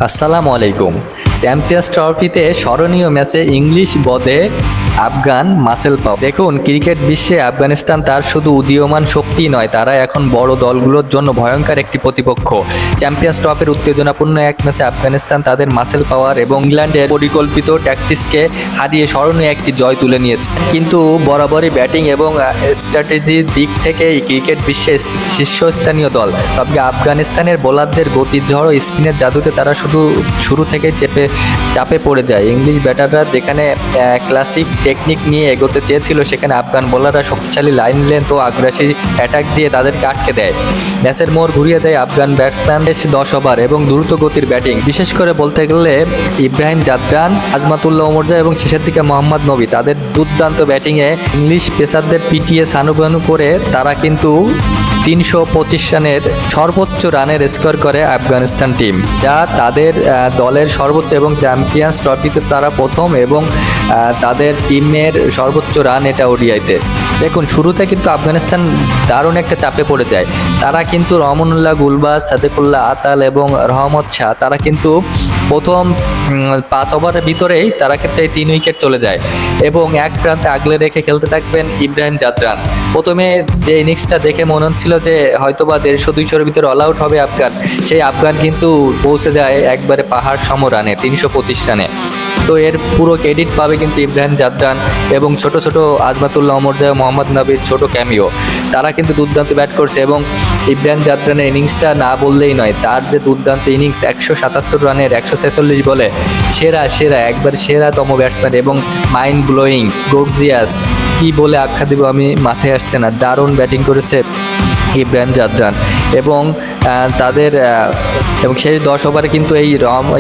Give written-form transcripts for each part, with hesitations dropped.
আসসালামু আলাইকুম। চ্যাম্পিয়ন্স ট্রফিতে স্মরণীয় ম্যাচে ইংলিশ বদে আফগান মাসেল পাও। দেখুন, ক্রিকেট বিশ্বে আফগানিস্তান তার শুধু উদীয়মান শক্তি নয়, তারা এখন বড় দলগুলোর জন্য ভয়ঙ্কর একটি প্রতিপক্ষ। চ্যাম্পিয়ন্স ট্রফির উত্তেজনাপূর্ণ এক ম্যাচে আফগানিস্তান তাদের মাসেল পাওয়ার এবং ইংল্যান্ডের পরিকল্পিত ট্যাকটিক্সকে হারিয়ে স্মরণীয় একটি জয় তুলে নিয়েছে। কিন্তু বরাবরই ব্যাটিং এবং স্ট্র্যাটেজির দিক থেকে ক্রিকেট বিশ্বের শীর্ষস্থানীয় দল। তবে আফগানিস্তানের বোলারদের গতির ঝড় ও স্পিনের জাদুতে তারা শুরু থেকে চাপে পড়ে যায়। ইংলিশ ব্যাটাররা যেখানে ক্লাসিক টেকনিক নিয়ে এগোতে চেয়েছিল, সেখানে আফগান বোলাররা শক্তিশালী লাইন লেন্থ ও আগ্রাসী অ্যাটাক দিয়ে তাদেরকে আটকে দেয়। ম্যাচের মোড় ঘুরিয়ে দেয় আফগান ব্যাটসম্যান 10 ওভার এবং দ্রুত গতির ব্যাটিং। বিশেষ করে বলতে গেলে ইব্রাহিম জাদরান, আজমাতুল্লাহ ওমরজা এবং শেষের দিকে মোহাম্মদ নবী, তাদের দুর্দান্ত ব্যাটিংয়ে ইংলিশ পেসারদের পিটিয়ে সানুবানু করে তারা কিন্তু 325 রানের সর্বোচ্চ রানের স্কোর করে আফগানিস্তান টিম, যা তাদের দলের সর্বোচ্চ এবং চ্যাম্পিয়ন্স ট্রফিতে তারা প্রথম এবং তাদের টিমের সর্বোচ্চ রান এটা ওডিআইতে। দেখুন, শুরুতে কিন্তু আফগানিস্তান দারুণ একটা চাপে পড়ে যায়। তারা কিন্তু রহমানুল্লাহ গুলবাজ, সাদেকুল্লাহ আতাল এবং রহমত শাহ, তারা কিন্তু প্রথম 5 ওভারের ভিতরেই তারা কিন্তু এই 3 উইকেট চলে যায় এবং এক প্রান্তে আগলে রেখে খেলতে থাকবেন ইব্রাহিম জাদরান। প্রথমে যে ইনিংসটা দেখে মনে হচ্ছিল যে হয়তোবা 150-200-এর ভিতরে অল আউট হবে আফগান, সেই আফগান কিন্তু পৌঁছে যায় একবারে পাহাড় সম রানে, 325 রানে। তো এর পুরো ক্রেডিট পাবে কিন্তু ইব্রাহিম জাদরান এবং ছোট ছোট আজমাতুল্লাহ ওমরজা, মোহাম্মদ নবীর ছোট ক্যামিও, তারা কিন্তু দুর্দান্ত ব্যাট করছে। এবং ইব্রাহিম জাদরানের ইনিংসটা না বললেই নয়, তার যে দুর্দান্ত ইনিংস, 177 রানের 146 বলে সেরা একবার সেরাতম ব্যাটসম্যান এবং মাইন্ড ব্লোয়িং, গর্জিয়াস, কি বলে আখ্যা দিব আমি, মাথায় আসছে না। দারুণ ব্যাটিং করেছে ইব্রাহিম জাদরান এবং তাদের এবং শেষ 10 ওভারে কিন্তু এই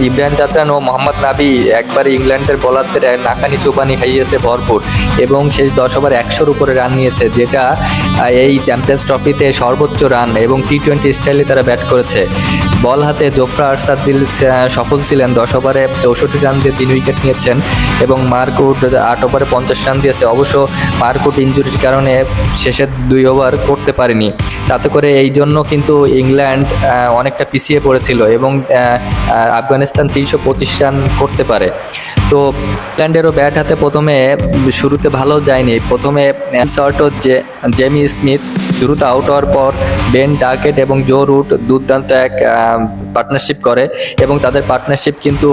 ইব্রাহিম জাদরান ও মোহাম্মদ নাবি একবারে ইংল্যান্ডের বোলারদের নাকানি চোপানি খাইয়েছে ভরপুর এবং শেষ 10 ওভারে 100-র উপরে রান নিয়েছে, যেটা এই চ্যাম্পিয়ন্স ট্রফিতে সর্বোচ্চ রান এবং টি-20 স্টাইলে তারা ব্যাট করেছে। বল হাতে জোফরা আরসাদিল সফল ছিলেন, 10 ওভারে 64 রান দিয়ে 3 উইকেট নিয়েছেন এবং মার্কউড 8 ওভারে 50 রান দিয়েছে। অবশ্য মার্কউড ইনজুরির কারণে শেষের 2 ওভার করতে পারেনি, তাতে করে এই জন্য কিন্তু ইংল্যান্ড অনেকটা পিছিয়ে পড়েছিল এবং আফগানিস্তান 325 রান করতে পারে। তো ইংল্যান্ডেরও ব্যাট হাতে প্রথমে শুরুতে ভালো যায়নি। প্রথমে শর্ট জেমি স্মিথ দ্রুত আউট হওয়ার পর বেন ডাকেট এবং জো রুট দুর্দান্ত এক পার্টনারশিপ করে এবং তাদের পার্টনারশিপ কিন্তু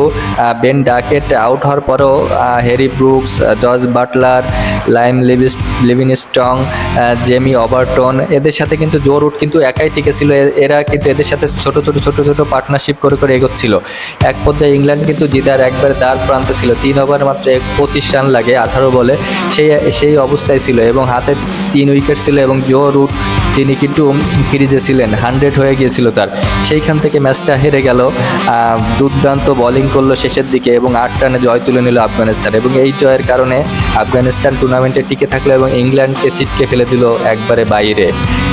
বেন ডাকেট আউট হওয়ার পরও Harry Brooks, George Butler, Liam Livingstone, Jamie Overton, এদের সাথে কিন্তু জো রুট কিন্তু একাই টিকে ছিল। এরা কিন্তু এদের সাথে ছোট ছোট পার্টনারশিপ করে এগোচ্ছিল। এক পর্যায়ে ইংল্যান্ড কিন্তু জিতার একবারে দ্বার প্রান্তে ছিল। 3 ওভার মাত্র 25 রান লাগে 18 বলে, সেই অবস্থায় ছিল এবং হাতে 3 উইকেট ছিল এবং জো রুট তিনি কিন্তু ক্রিজে ছিলেন, 100 হয়ে গিয়েছিল তার। সেইখান থেকে ম্যাচটা হেরে গেল। দুর্দান্ত বোলিং করলো শেষের দিকে এবং 8 রানে জয় তুলে নিল আফগানিস্তান এবং এই জয়ের কারণে আফগানিস্তান টুর্নামেন্টে টিকে থাকলো এবং ইংল্যান্ডকে ছিটকে ফেলে দিল একবারে বাইরে।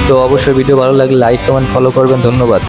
তো অবশ্যই ভিডিও ভালো লাগলে লাইক, কমেন্ট, ফলো করবেন। ধন্যবাদ।